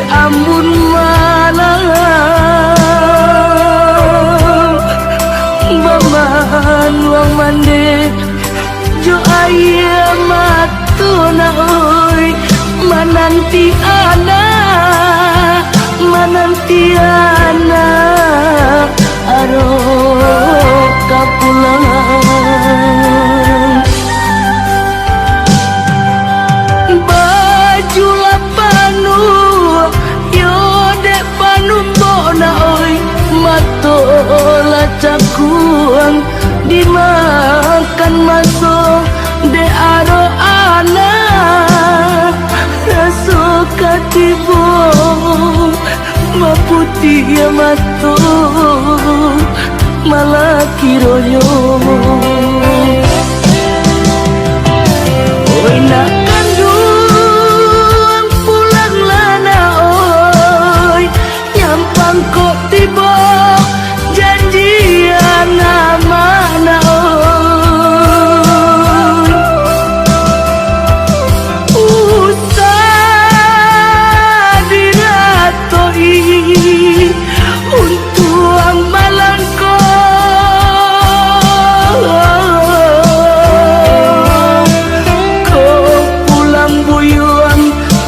amun malam baman wang mande jo aya matuna oi mananti ana aro kapulang baju lapanu yo dek panu bona oi matola cakuang dimakan masuk de aro ana raso katibo maputi ya mato malah kiroyo oi nak kandung pulang lana oi nyampang kok tiba janjian mana oi usah diratoi untuang malangko kau pulang buyuan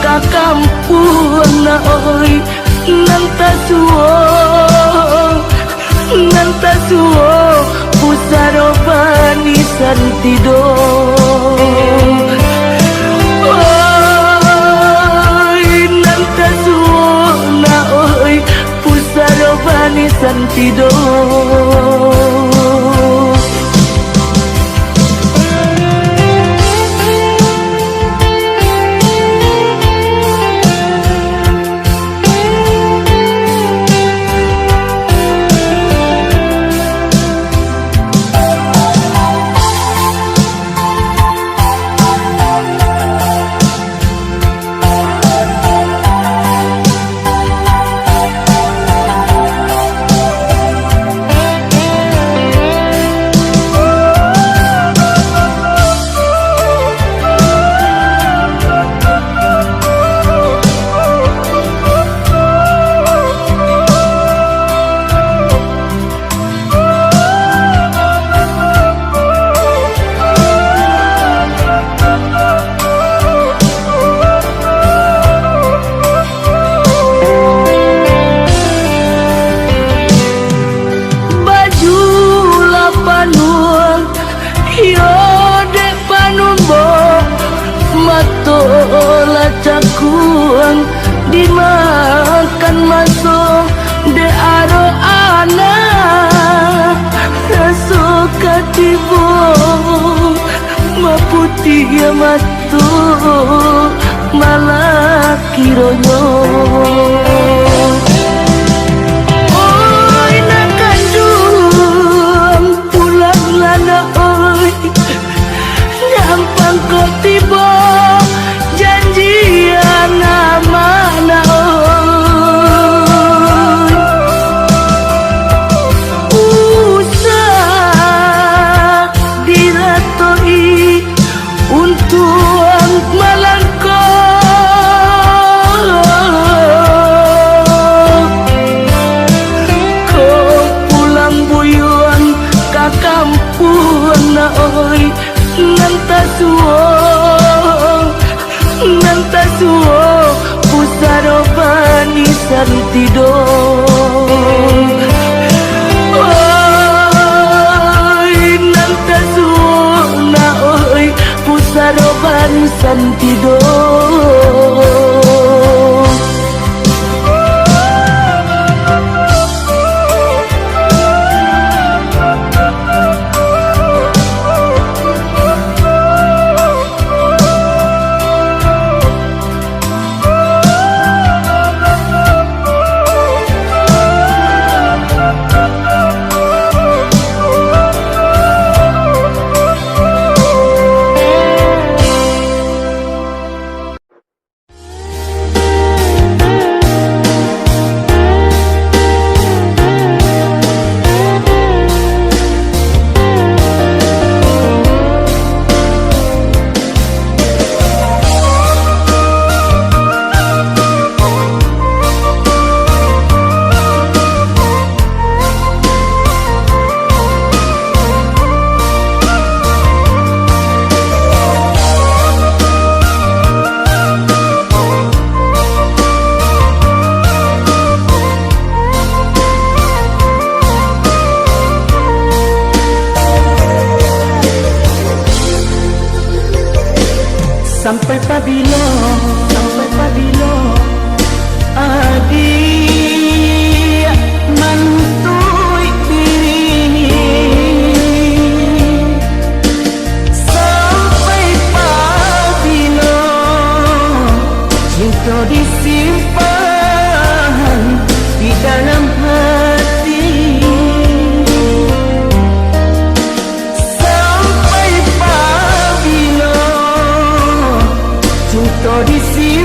ka kampung na oi nanta suo pusaro bani santido oi nanta suo na oi pusaro bani santido matola cakuang dimakan masuk de aro ana raso katibo maputi ya matu malah kironyo oi nak kandung pulang lana oi nyampang kok tiba janjian mana oi usah diratoi untuang malangko kau pulang buyuan ka kampung na oi nanta suo pusaro bani santido oi nanta suo na oi pusaro bani santido sampai pabilo adik mantui diri, sampai pabilo cinta disimpan di dalam hati, sampai pabilo cinta disimpan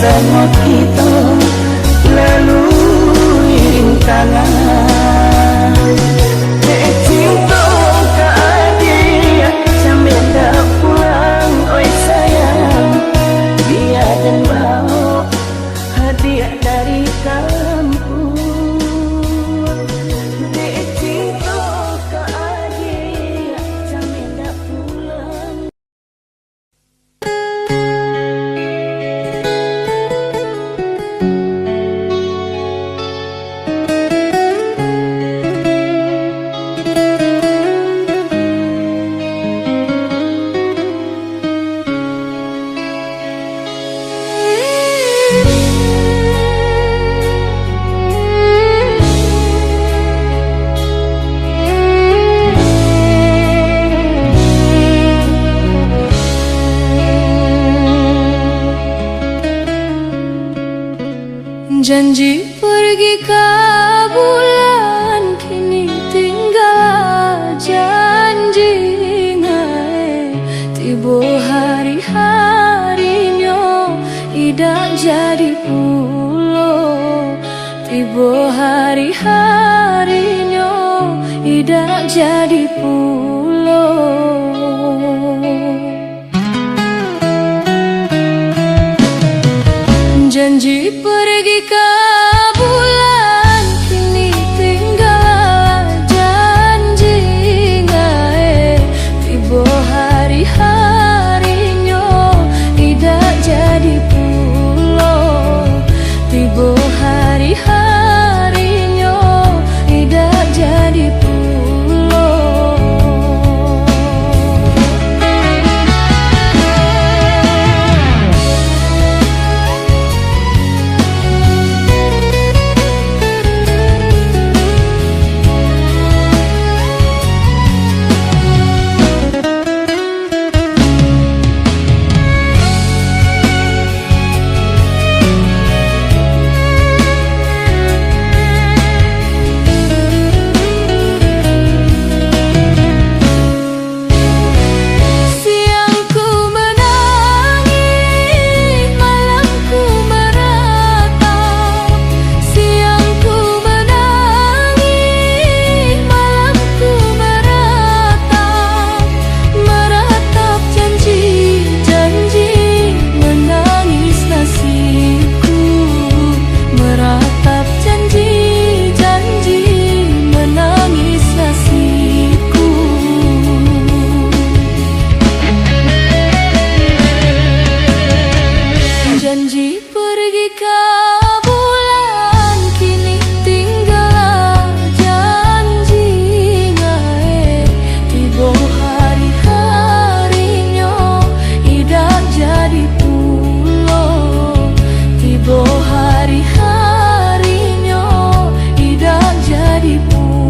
semua kita lalui rintangan. Dek cinta ke adik sambil dah pulang, oi sayang. Dia dan bawa hadiah dari kampung. Dek cinta ke adik sambil dah pulang. Janji pergi ke bulan, kini tinggal janji ngai. Tiba hari-harinya idak jadi pulau. Tiba hari-harinya idak jadi pulau. Janji pergi ke bulan, kini tinggal janji ngai. Tiba hari-harinya idak jadi pulau. Tiba hari-harinya idak jadi pulau. Janji pergi ke bulan, kini tinggal janji ngai. Tiba hari-harinya idak jadi pulau. Tiba hari-harinya idak jadi pulau.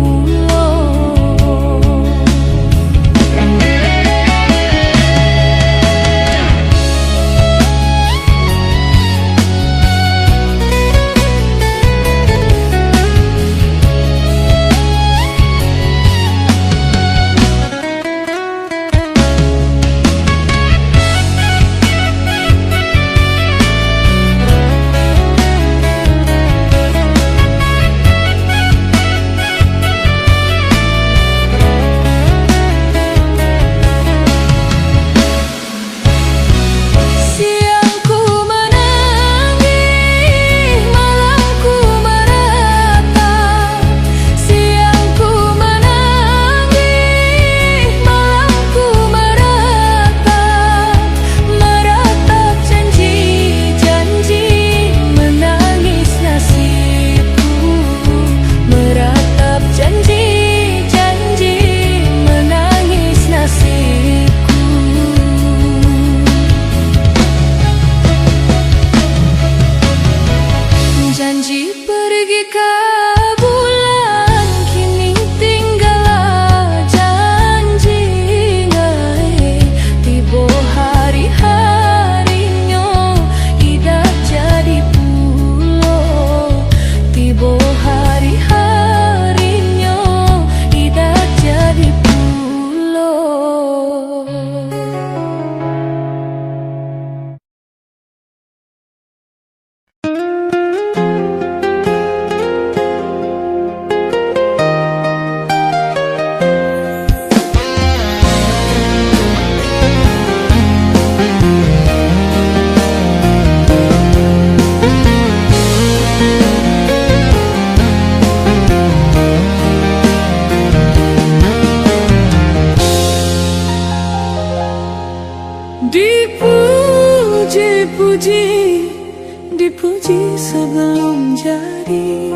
dipuji sebelum jadi,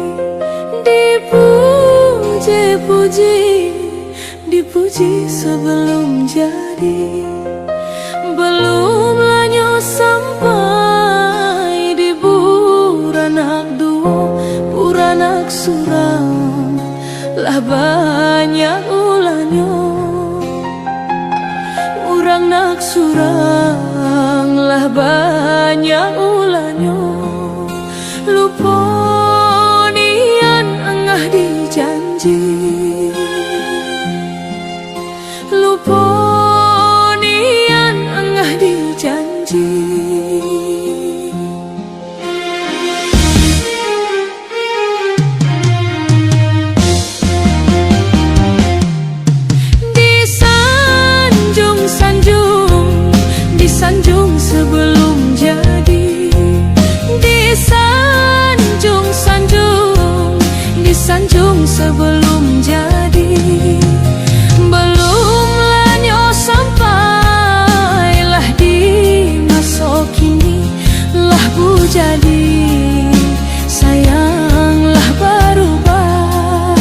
dipuji-puji, dipuji sebelum jadi. Belum lanyo sampai di buranak duo, buranak surang, lah banyak ulanyo. Urang nak surang, lah banyak ulanyo. Lupa nian engah dijanji, lupa nian engah dijanji. Disanjung sebelum jadi, disanjung, disanjung sebelum jadi. Belum lanyo sampai lah di masa kini, lah bu jadi sayang lah berubah,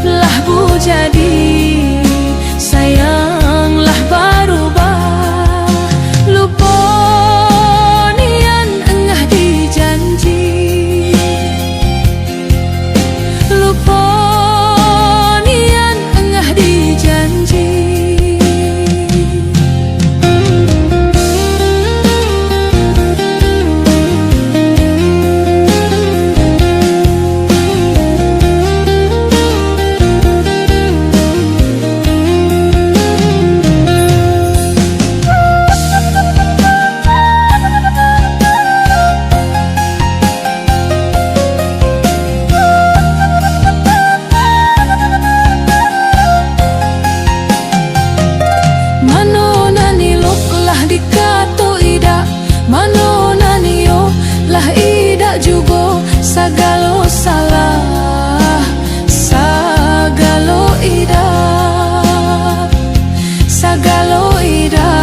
lah bu jadi sayang lah berubah. Mano nanio lah ida juga sagalo salah, sagalo ida, sagalo ida,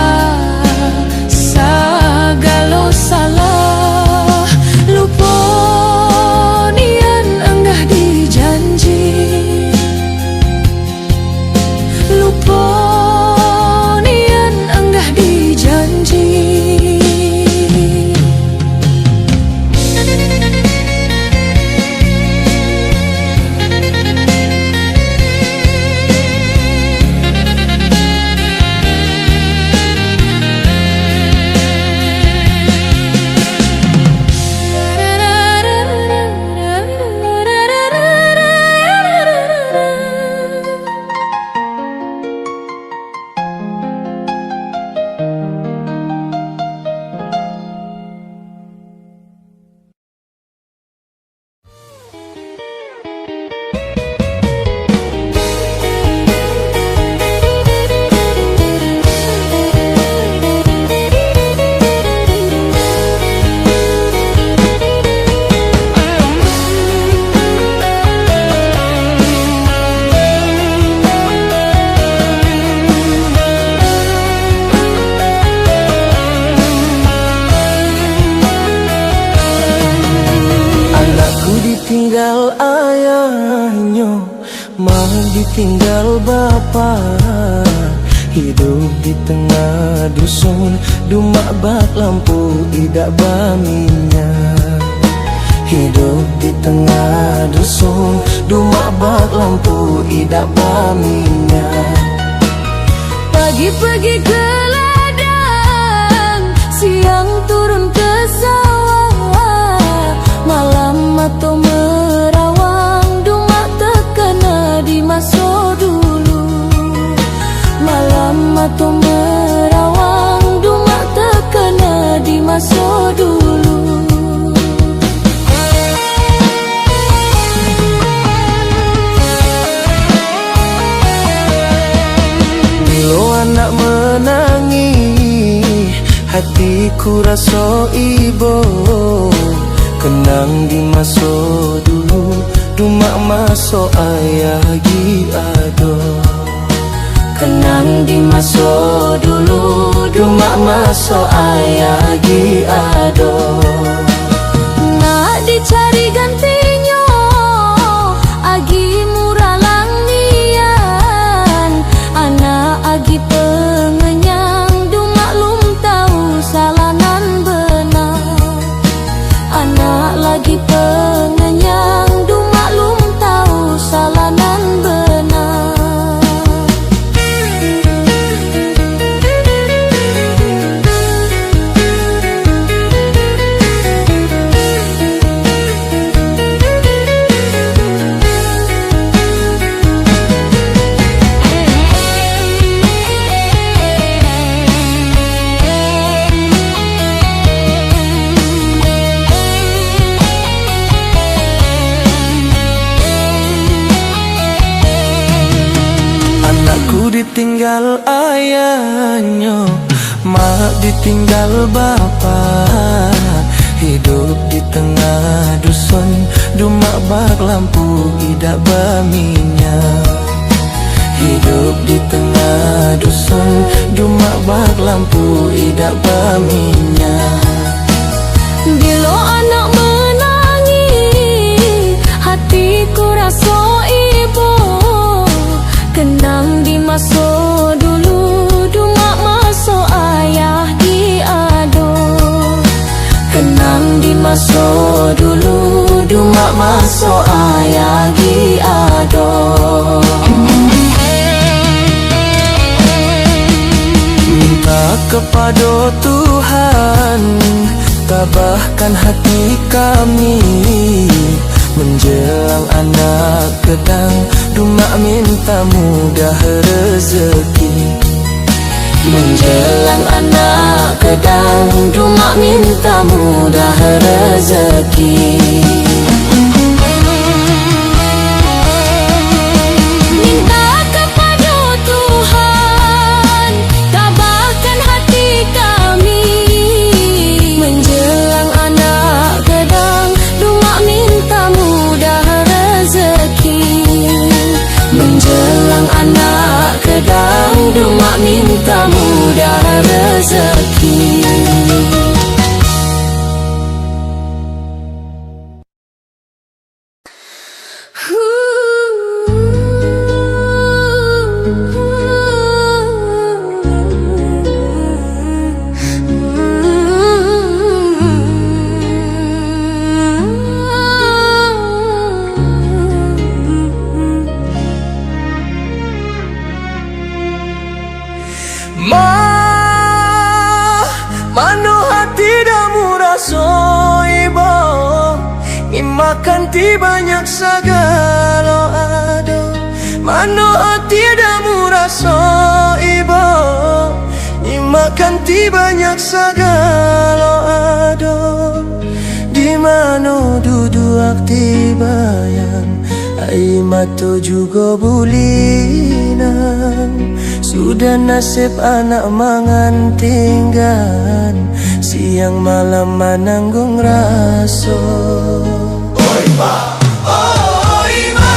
sagalo salah. Lupa nian enggah dijanji, lupa nian enggah dijanji. Ditinggal ayahnya, mah ditinggal bapak. Hidup di tengah dusun, dumak bak lampu idak baminyak. Hidup di tengah dusun, dumak bak lampu idak baminyak. Pagi pergi ke ladang, siang turun ke sawah, malam atau merawang, dumak terkena di masa dulu. Malam atau merawang, dumak terkena di masa dulu. Bila anak menangis, hatiku rasa ibo. Kenang di masa dulu, dumak masa ayah gi ado. Kenang di masa dulu, dumak masa ayah gi ado. ditinggal ayahnya, mak ditinggal bapak. Hidup di tengah dusun, dumak bak lampu idak berminyak. Hidup di tengah dusun, dumak bak lampu idak berminyak. Bila anak menangis, hatiku rasa ibu. Kenang di masa dulu, dumak masa ayah diado. Kenang di masa dulu, dumak masa ayah diado. Minta kepada Tuhan, tabahkan hati kami. Menjelang anak kedang, dumak minta mudah rezeki. Menjelang anak kedang, dumak minta mudah rezeki. Minta kepada Tuhan, tabahkan hati kami. Menjelang anak kedang, dumak minta mudah rezeki. Menjelang anak kedang, dumak minta mudah rezeki. Mano hati dah murah soibo, makan ti banyak segala ado. Mano hati dah murah soibo, makan ti banyak segala ado. Di mano duduk akti bayang, ai mato juga bulinan. Sudah nasib anak mangan tinggan, siang malam menanggung raso. Oi ma, oi ma.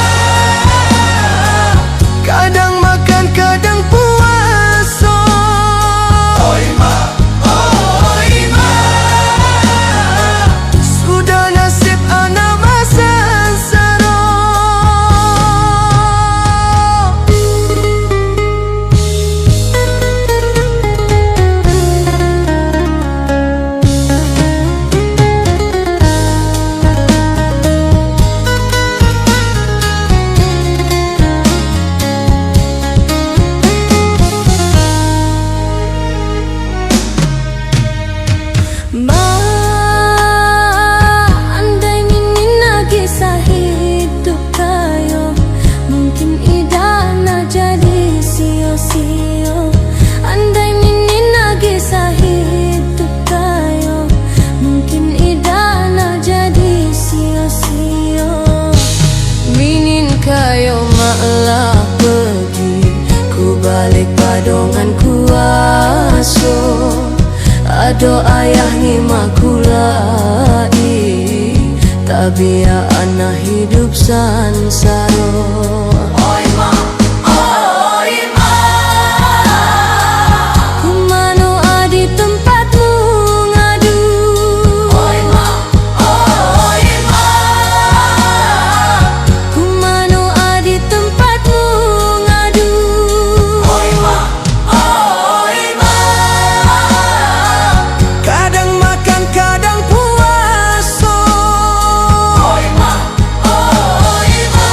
Kadang makan, kadang puasa. Oi ma, oi ma. Sudah nasib anak masa saro. Padongan kuaso, ado ayah ni makulai, tabia anak hidup sansaro. Oi ma, oi ma. Kumano adi tempatmu ngadu. Oi ma, oi ma. Kumano adi tempatmu ngadu. Oi ma, oi ma. Kadang makan, kadang puasa. Oi ma, oi ma.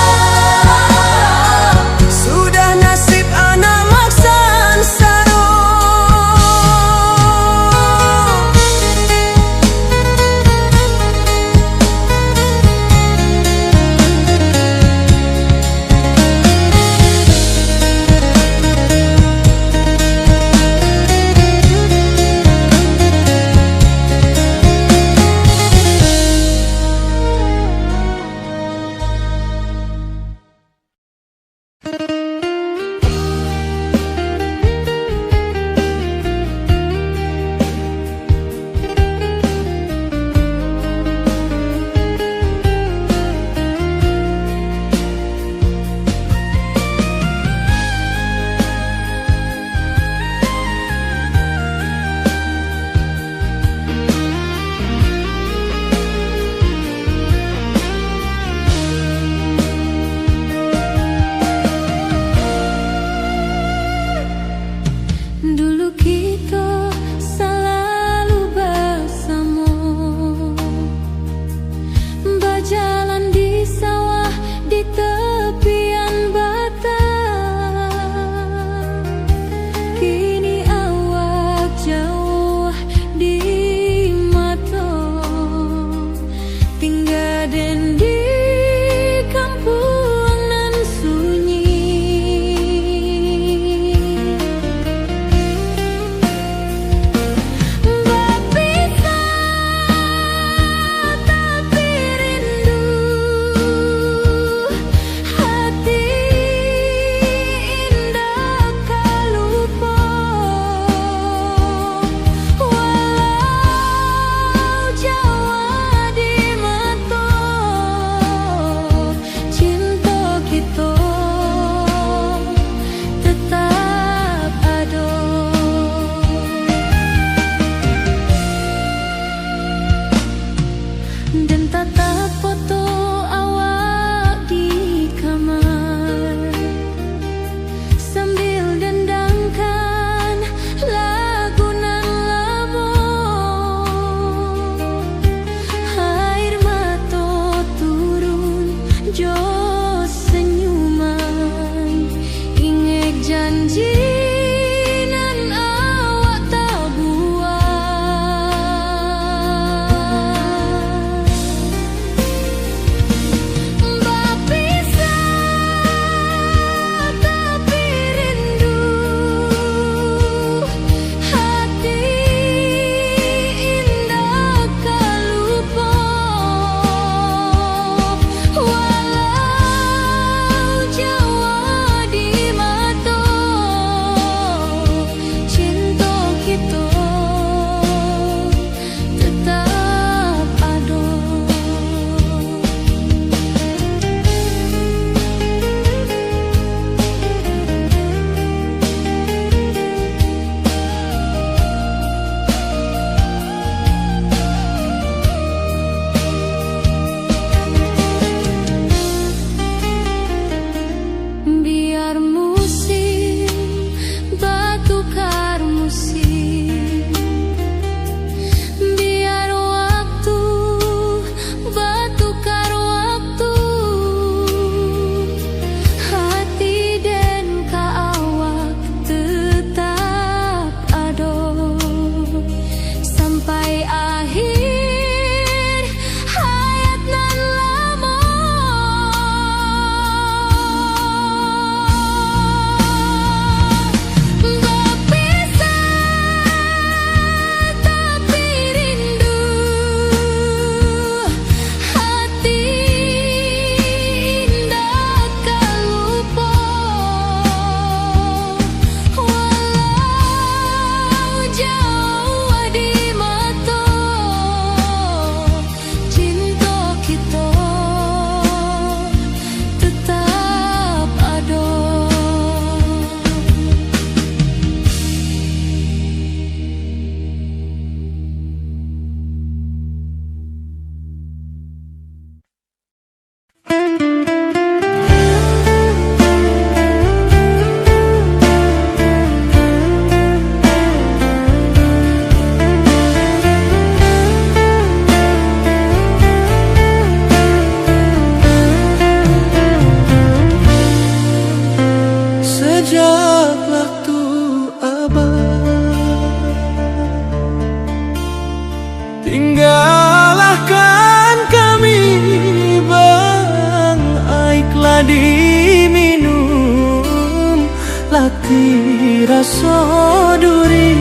soduri.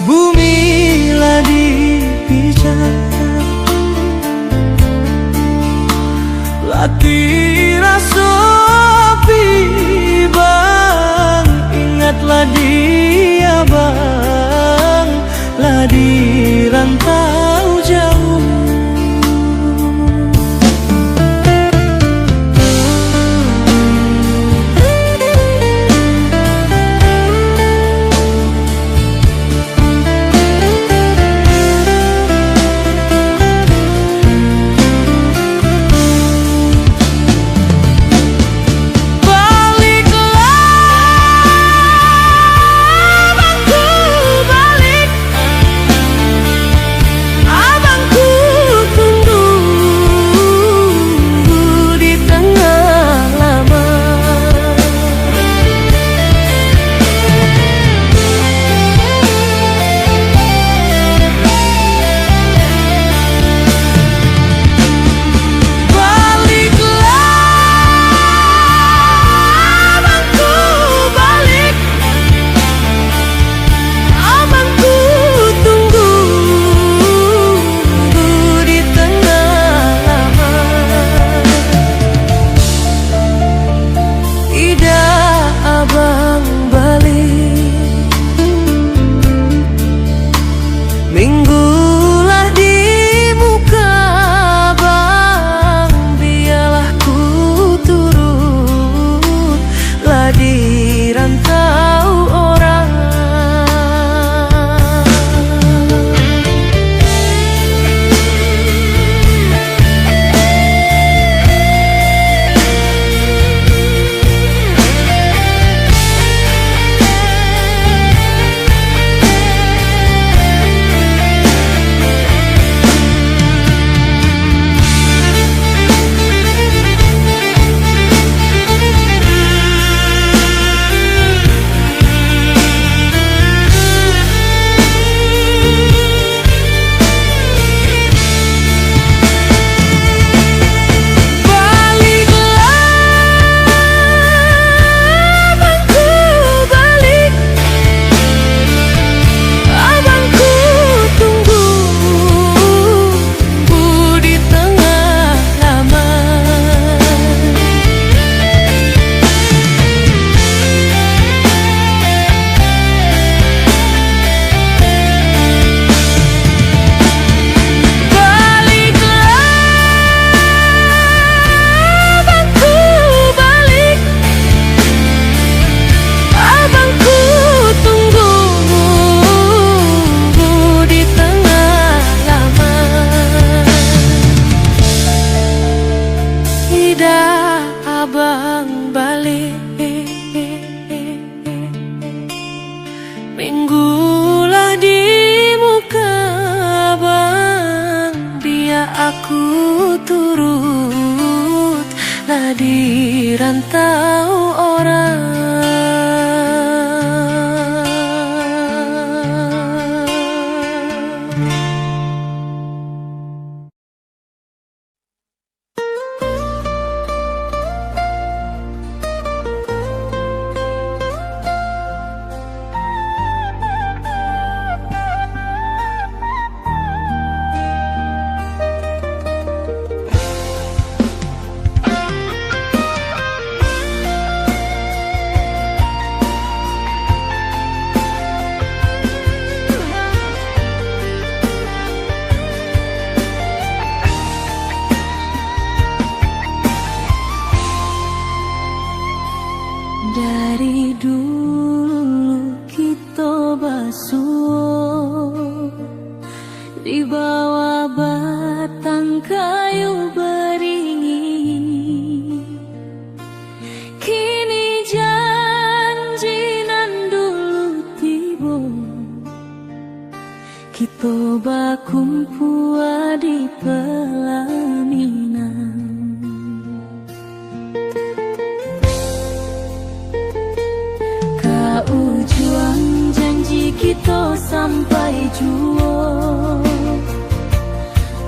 Bumi lah dipijak, latih rasopi bang, ingatlah dia bang, lah di rantau jauh. Minggulah di muka bang, dia aku turut lah di rantau orang. Dari dulu kita basuh di bawah batang kayu beringin. Kini janji nan dulu tiba, kita bakumpul di pelaminan. Juang janji kita sampai jua,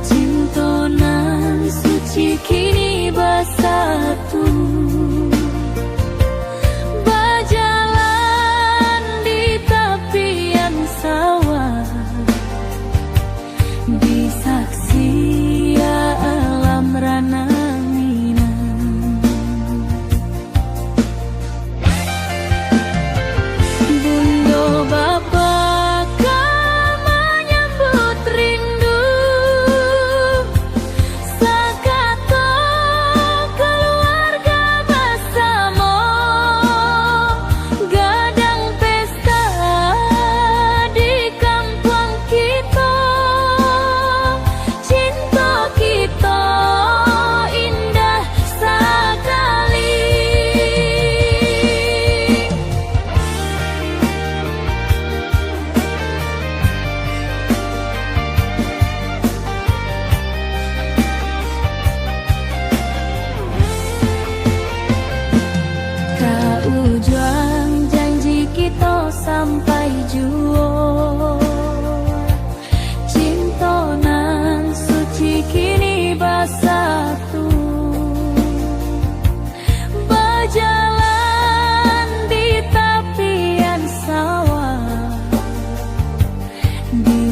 cinta nan suci kini bersatu.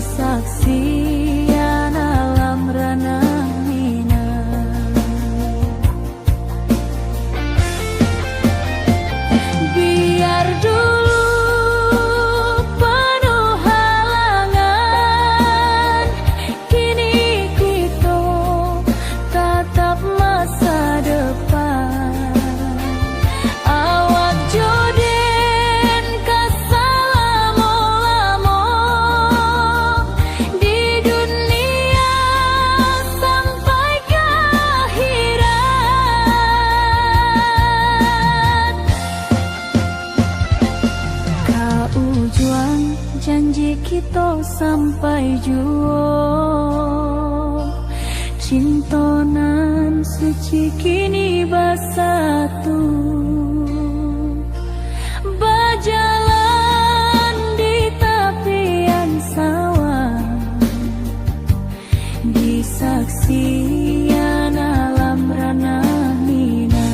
saksian alam ranah minang. Biar dulu penuh halangan, kini kita tatap masa depan. Awak joden kasalamo-lamo di dunia sampai ke akhirat. Kaujuan janji kita sampai jua, cintonan suci kini bersatu. Berjalan di tepian sawah, di saksian alam ranah minang.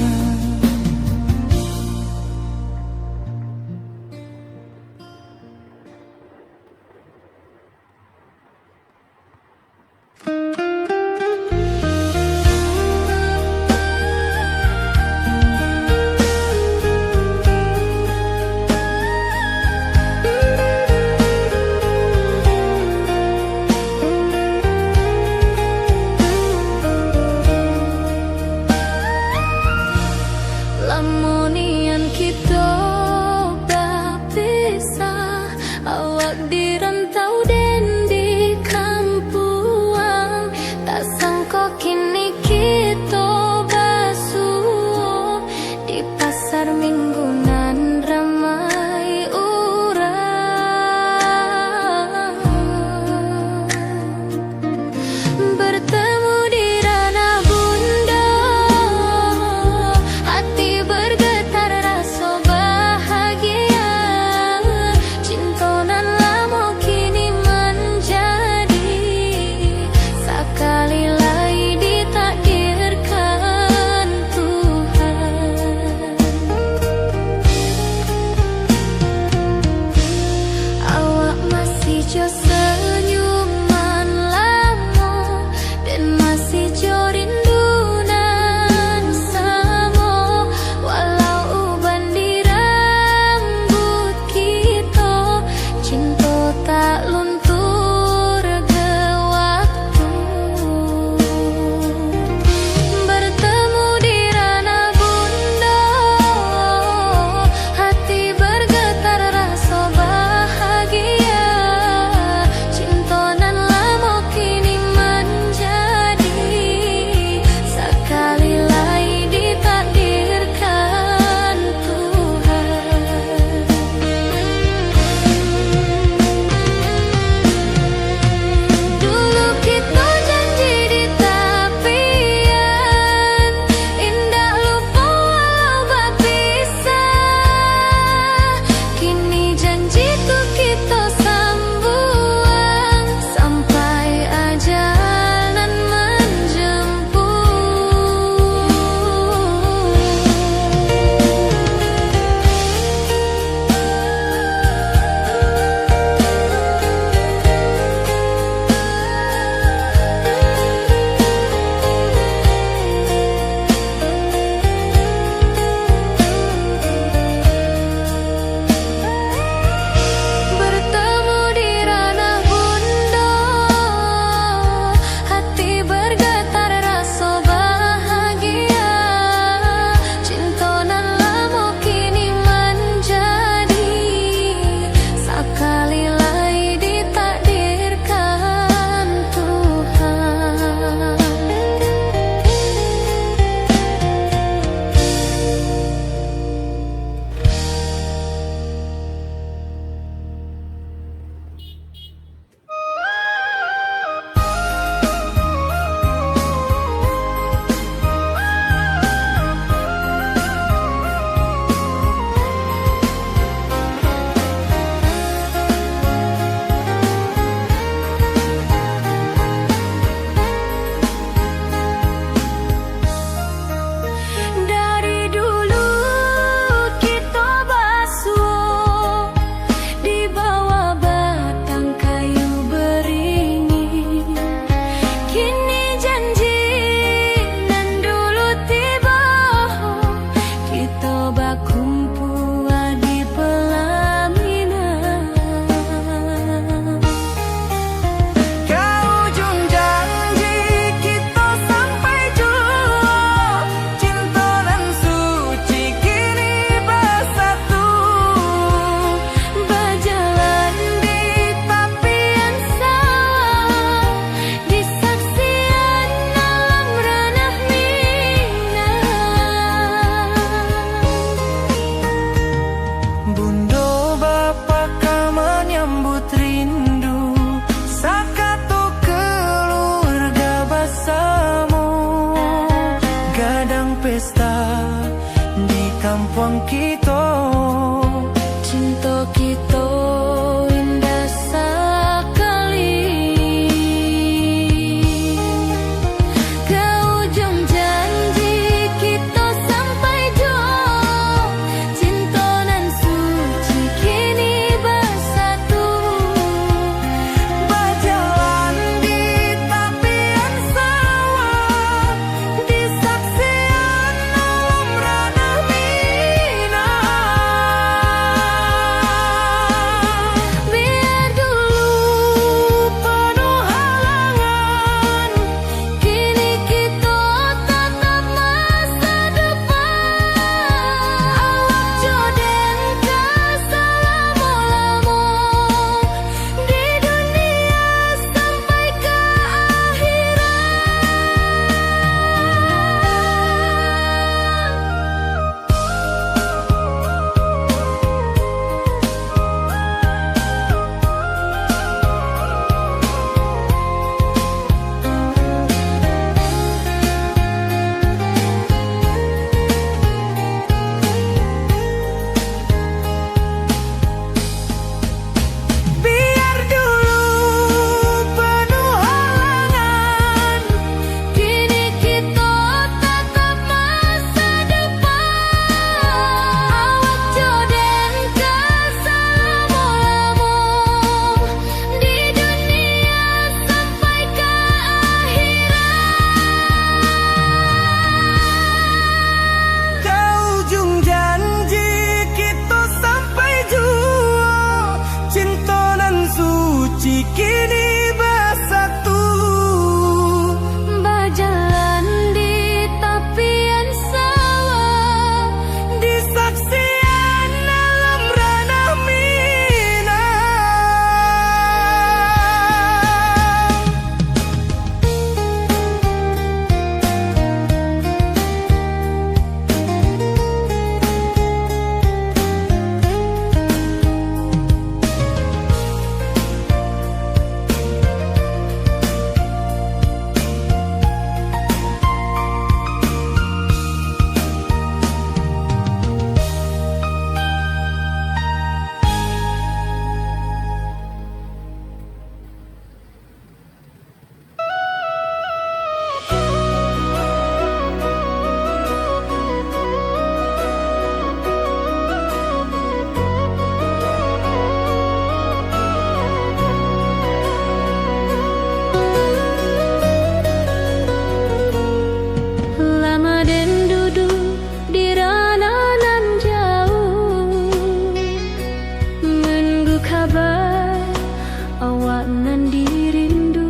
dirindu.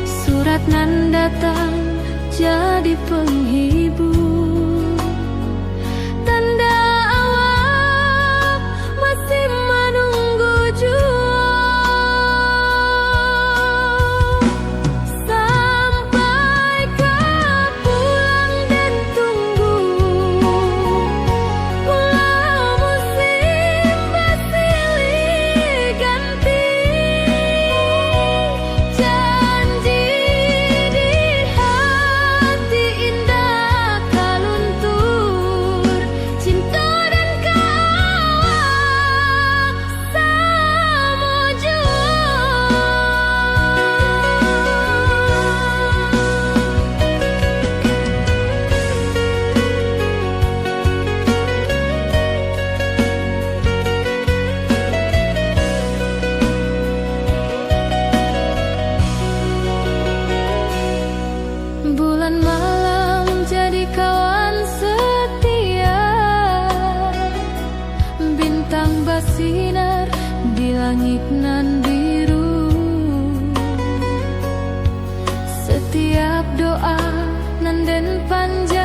Surat nan datang jadi penghibur, tanda awak masih menunggu jua. Sampai kau pulang dan tunggu, pulau musim bersilih ganti. Janji di hati indah kaluntur, cinta dan kawak sama jua. Bulan malam jadi kawan setia, bintang bersinar di langit nan biru. Setiap doa nan den panjang